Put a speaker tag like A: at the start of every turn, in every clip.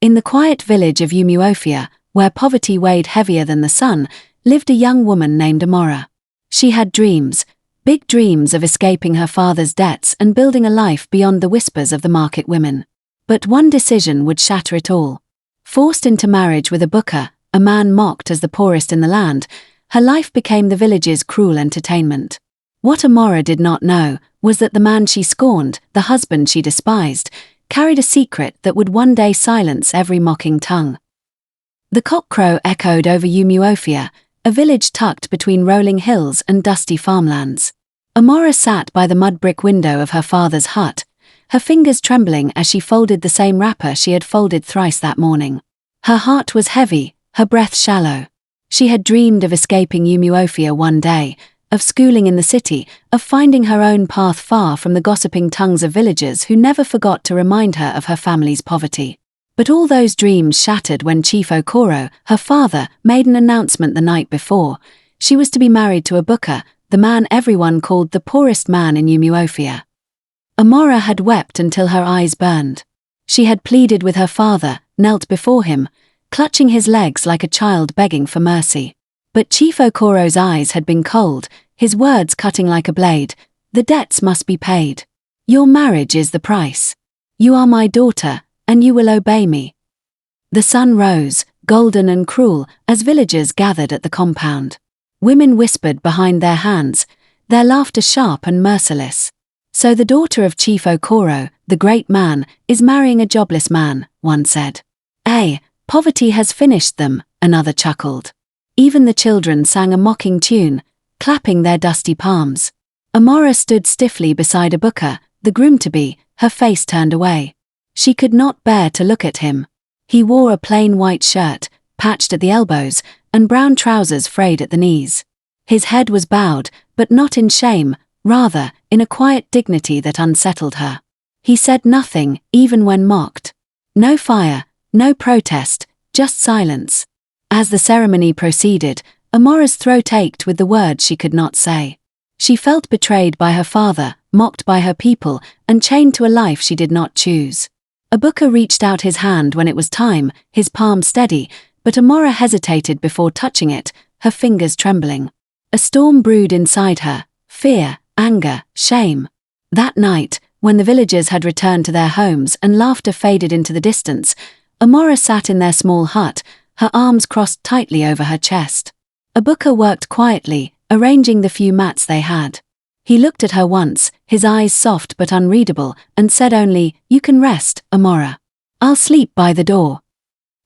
A: In the quiet village of Umuofia, where poverty weighed heavier than the sun, lived a young woman named Amora. She had dreams, big dreams of escaping her father's debts and building a life beyond the whispers of the market women. But one decision would shatter it all. Forced into marriage with a booker, a man mocked as the poorest in the land, her life became the village's cruel entertainment. What Amora did not know was that the man she scorned, the husband she despised, carried a secret that would one day silence every mocking tongue. The cockcrow echoed over Umuofia, a village tucked between rolling hills and dusty farmlands. Amora sat by the mud-brick window of her father's hut, her fingers trembling as she folded the same wrapper she had folded thrice that morning. Her heart was heavy, her breath shallow. She had dreamed of escaping Umuofia one day, of schooling in the city, of finding her own path far from the gossiping tongues of villagers who never forgot to remind her of her family's poverty. But all those dreams shattered when Chief Okoro, her father, made an announcement the night before. She was to be married to a booker, the man everyone called the poorest man in Umuofia. Amora had wept until her eyes burned. She had pleaded with her father, knelt before him, clutching his legs like a child begging for mercy. But Chief Okoro's eyes had been cold, his words cutting like a blade. The debts must be paid. Your marriage is the price. You are my daughter, and you will obey me. The sun rose, golden and cruel, as villagers gathered at the compound. Women whispered behind their hands, their laughter sharp and merciless. So the daughter of Chief Okoro, the great man, is marrying a jobless man, one said. Poverty has finished them, another chuckled. Even the children sang a mocking tune, clapping their dusty palms. Amora stood stiffly beside a booker, the groom-to-be, her face turned away. She could not bear to look at him. He wore a plain white shirt, patched at the elbows, and brown trousers frayed at the knees. His head was bowed, but not in shame, rather, in a quiet dignity that unsettled her. He said nothing, even when mocked. No fire, no protest, just silence. As the ceremony proceeded, Amora's throat ached with the words she could not say. She felt betrayed by her father, mocked by her people, and chained to a life she did not choose. A booker reached out his hand when it was time, his palm steady, but Amora hesitated before touching it, her fingers trembling. A storm brewed inside her, fear, anger, shame. That night, when the villagers had returned to their homes and laughter faded into the distance, Amora sat in their small hut, her arms crossed tightly over her chest. A booker worked quietly, arranging the few mats they had. He looked at her once, his eyes soft but unreadable, and said only, "You can rest, Amora. I'll sleep by the door."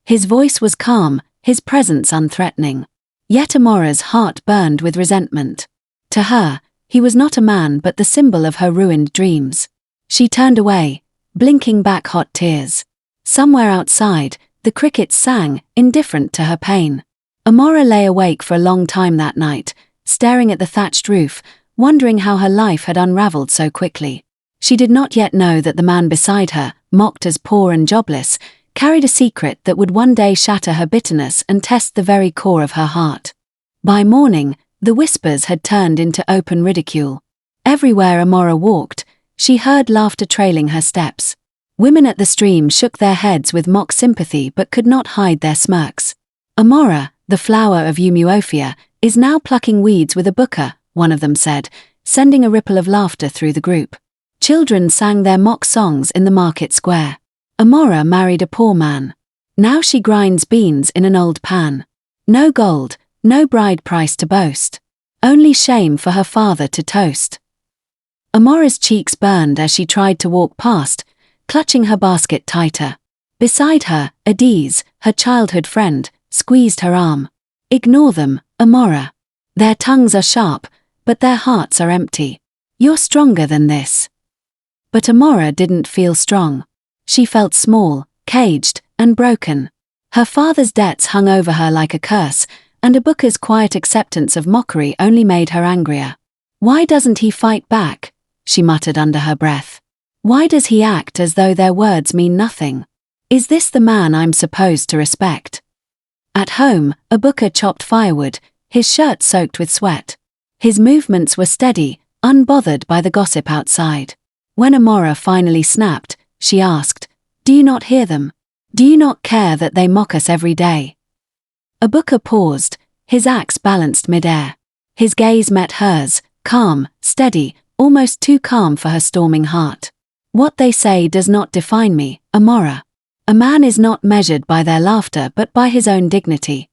A: His voice was calm, his presence unthreatening. Yet Amora's heart burned with resentment. To her, he was not a man but the symbol of her ruined dreams. She turned away, blinking back hot tears. Somewhere outside, the crickets sang, indifferent to her pain. Amora lay awake for a long time that night, staring at the thatched roof, wondering how her life had unraveled so quickly. She did not yet know that the man beside her, mocked as poor and jobless, carried a secret that would one day shatter her bitterness and test the very core of her heart. By morning, the whispers had turned into open ridicule. Everywhere Amora walked, she heard laughter trailing her steps. Women at the stream shook their heads with mock sympathy but could not hide their smirks. "Amora, the flower of Umuofia, is now plucking weeds with a booker," one of them said, sending a ripple of laughter through the group. Children sang their mock songs in the market square. Amora married a poor man. Now she grinds beans in an old pan. No gold, no bride price to boast. Only shame for her father to toast. Amora's cheeks burned as she tried to walk past, clutching her basket tighter. Beside her, Adiz, her childhood friend, squeezed her arm. "Ignore them, Amora. Their tongues are sharp, but their hearts are empty. You're stronger than this." But Amora didn't feel strong. She felt small, caged, and broken. Her father's debts hung over her like a curse, and a booker's quiet acceptance of mockery only made her angrier. "Why doesn't he fight back?" she muttered under her breath. "Why does he act as though their words mean nothing? Is this the man I'm supposed to respect?" At home, a booker chopped firewood, his shirt soaked with sweat. His movements were steady, unbothered by the gossip outside. When Amora finally snapped, she asked, "Do you not hear them? Do you not care that they mock us every day?" Abuka paused, his axe balanced mid-air. His gaze met hers, calm, steady, almost too calm for her storming heart. "What they say does not define me, Amora. A man is not measured by their laughter but by his own dignity."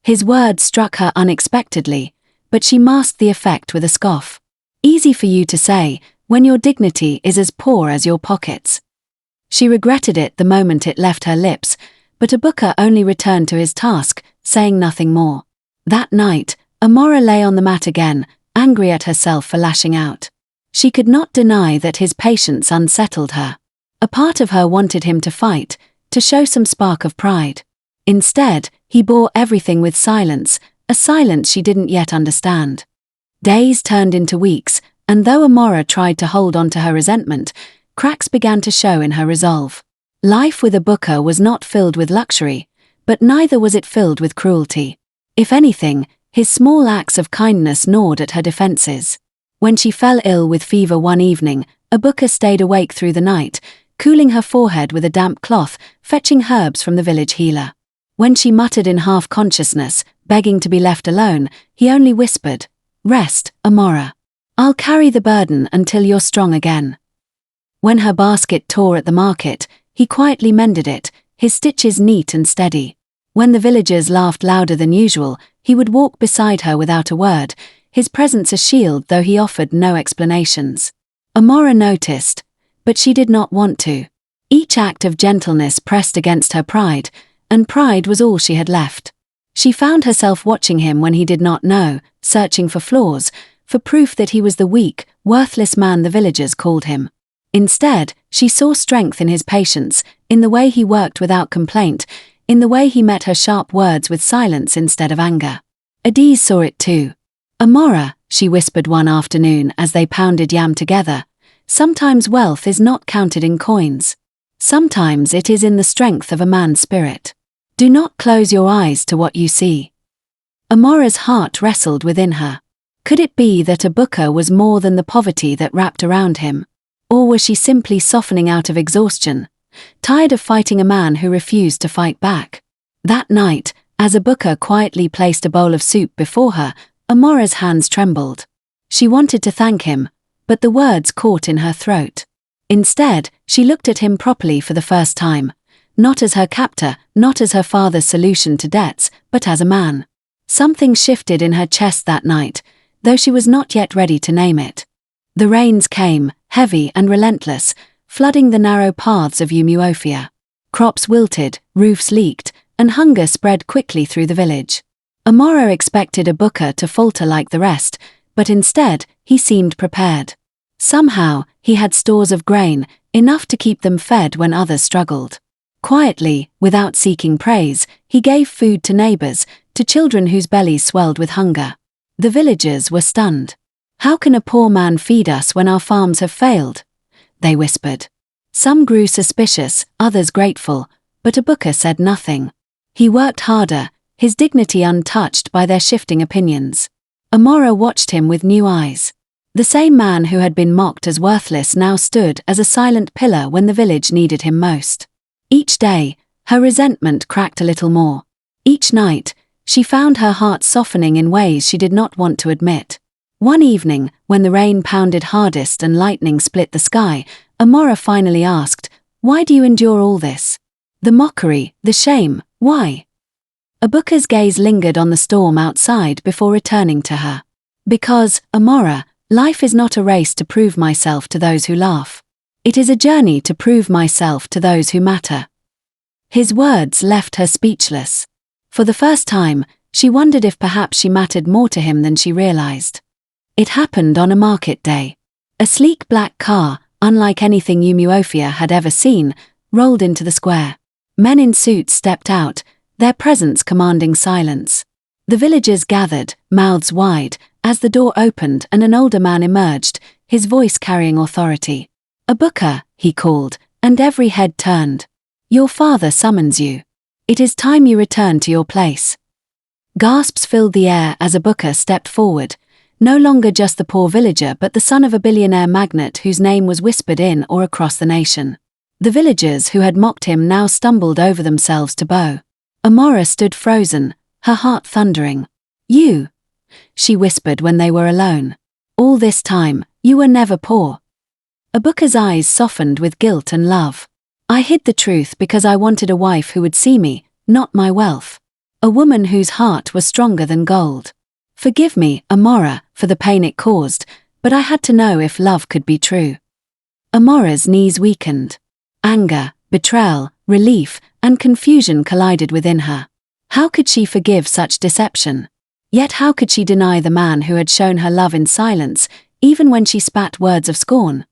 A: His words struck her unexpectedly, but she masked the effect with a scoff. "Easy for you to say, when your dignity is as poor as your pockets." She regretted it the moment it left her lips, but Abuka only returned to his task, saying nothing more. That night, Amora lay on the mat again, angry at herself for lashing out. She could not deny that his patience unsettled her. A part of her wanted him to fight, to show some spark of pride. Instead, he bore everything with silence, a silence she didn't yet understand. Days turned into weeks, and though Amora tried to hold on to her resentment, cracks began to show in her resolve. Life with Abuka was not filled with luxury, but neither was it filled with cruelty. If anything, his small acts of kindness gnawed at her defenses. When she fell ill with fever one evening, Abuka stayed awake through the night, cooling her forehead with a damp cloth, fetching herbs from the village healer. When she muttered in half-consciousness, begging to be left alone, he only whispered, "Rest, Amora. I'll carry the burden until you're strong again." When her basket tore at the market, he quietly mended it, his stitches neat and steady. When the villagers laughed louder than usual, he would walk beside her without a word, his presence a shield though he offered no explanations. Amora noticed, but she did not want to. Each act of gentleness pressed against her pride, and pride was all she had left. She found herself watching him when he did not know, searching for flaws, for proof that he was the weak, worthless man the villagers called him. Instead, she saw strength in his patience, in the way he worked without complaint, in the way he met her sharp words with silence instead of anger. Adiz saw it too. "Amora," she whispered one afternoon as they pounded yam together, "sometimes wealth is not counted in coins. Sometimes it is in the strength of a man's spirit. Do not close your eyes to what you see." Amora's heart wrestled within her. Could it be that Abuka was more than the poverty that wrapped around him? Or was she simply softening out of exhaustion, tired of fighting a man who refused to fight back? That night, as Abuka quietly placed a bowl of soup before her, Amora's hands trembled. She wanted to thank him, but the words caught in her throat. Instead, she looked at him properly for the first time, not as her captor, not as her father's solution to debts, but as a man. Something shifted in her chest that night, though she was not yet ready to name it. The rains came, heavy and relentless, flooding the narrow paths of Umuofia. Crops wilted, roofs leaked, and hunger spread quickly through the village. Amora expected Abuka to falter like the rest, but instead, he seemed prepared. Somehow, he had stores of grain, enough to keep them fed when others struggled. Quietly, without seeking praise, he gave food to neighbors, to children whose bellies swelled with hunger. The villagers were stunned. "How can a poor man feed us when our farms have failed?" they whispered. Some grew suspicious, others grateful, but Abuka said nothing. He worked harder, his dignity untouched by their shifting opinions. Amora watched him with new eyes. The same man who had been mocked as worthless now stood as a silent pillar when the village needed him most. Each day, her resentment cracked a little more. Each night, she found her heart softening in ways she did not want to admit. One evening, when the rain pounded hardest and lightning split the sky, Amora finally asked, "Why do you endure all this? The mockery, the shame, why?" Abuka's gaze lingered on the storm outside before returning to her. "Because, Amora, life is not a race to prove myself to those who laugh. It is a journey to prove myself to those who matter." His words left her speechless. For the first time, she wondered if perhaps she mattered more to him than she realized. It happened on a market day. A sleek black car, unlike anything Umuofia had ever seen, rolled into the square. Men in suits stepped out, their presence commanding silence. The villagers gathered, mouths wide, as the door opened and an older man emerged, his voice carrying authority. "Abuka," he called, and every head turned. "Your father summons you. It is time you return to your place." Gasps filled the air as Abuka stepped forward, no longer just the poor villager but the son of a billionaire magnate whose name was whispered in or across the nation. The villagers who had mocked him now stumbled over themselves to bow. Amora stood frozen, her heart thundering. "You," she whispered when they were alone. "All this time, you were never poor." Abuka's eyes softened with guilt and love. "I hid the truth because I wanted a wife who would see me, not my wealth. A woman whose heart was stronger than gold. Forgive me, Amora, for the pain it caused, but I had to know if love could be true." Amora's knees weakened. Anger, betrayal, relief, and confusion collided within her. How could she forgive such deception? Yet how could she deny the man who had shown her love in silence, even when she spat words of scorn?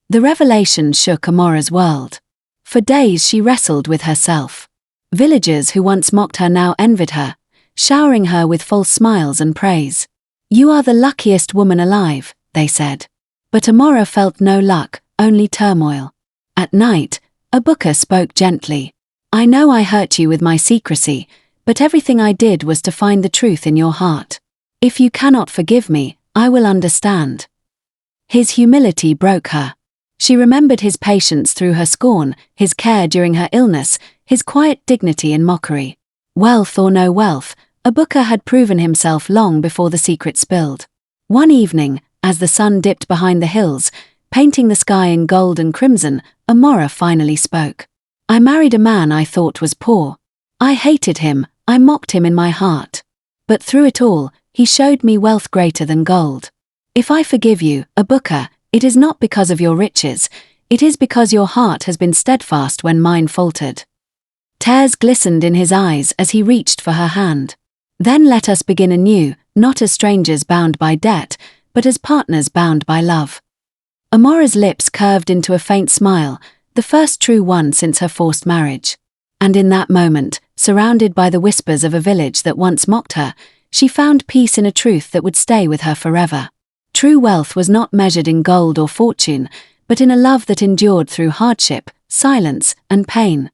A: The revelation shook Amora's world. For days she wrestled with herself. Villagers who once mocked her now envied her, showering her with false smiles and praise. "You are the luckiest woman alive," they said. But Amora felt no luck, only turmoil. At night, Abuka spoke gently. "I know I hurt you with my secrecy, but everything I did was to find the truth in your heart. If you cannot forgive me, I will understand." His humility broke her. She remembered his patience through her scorn, his care during her illness, his quiet dignity in mockery. Wealth or no wealth, Abuka had proven himself long before the secret spilled. One evening, as the sun dipped behind the hills, painting the sky in gold and crimson, Amora finally spoke. "I married a man I thought was poor. I hated him, I mocked him in my heart. But through it all, he showed me wealth greater than gold. If I forgive you, Abuka, it is not because of your riches, it is because your heart has been steadfast when mine faltered." Tears glistened in his eyes as he reached for her hand. "Then let us begin anew, not as strangers bound by debt, but as partners bound by love." Amora's lips curved into a faint smile, the first true one since her forced marriage. And in that moment, surrounded by the whispers of a village that once mocked her, she found peace in a truth that would stay with her forever. True wealth was not measured in gold or fortune, but in a love that endured through hardship, silence, and pain.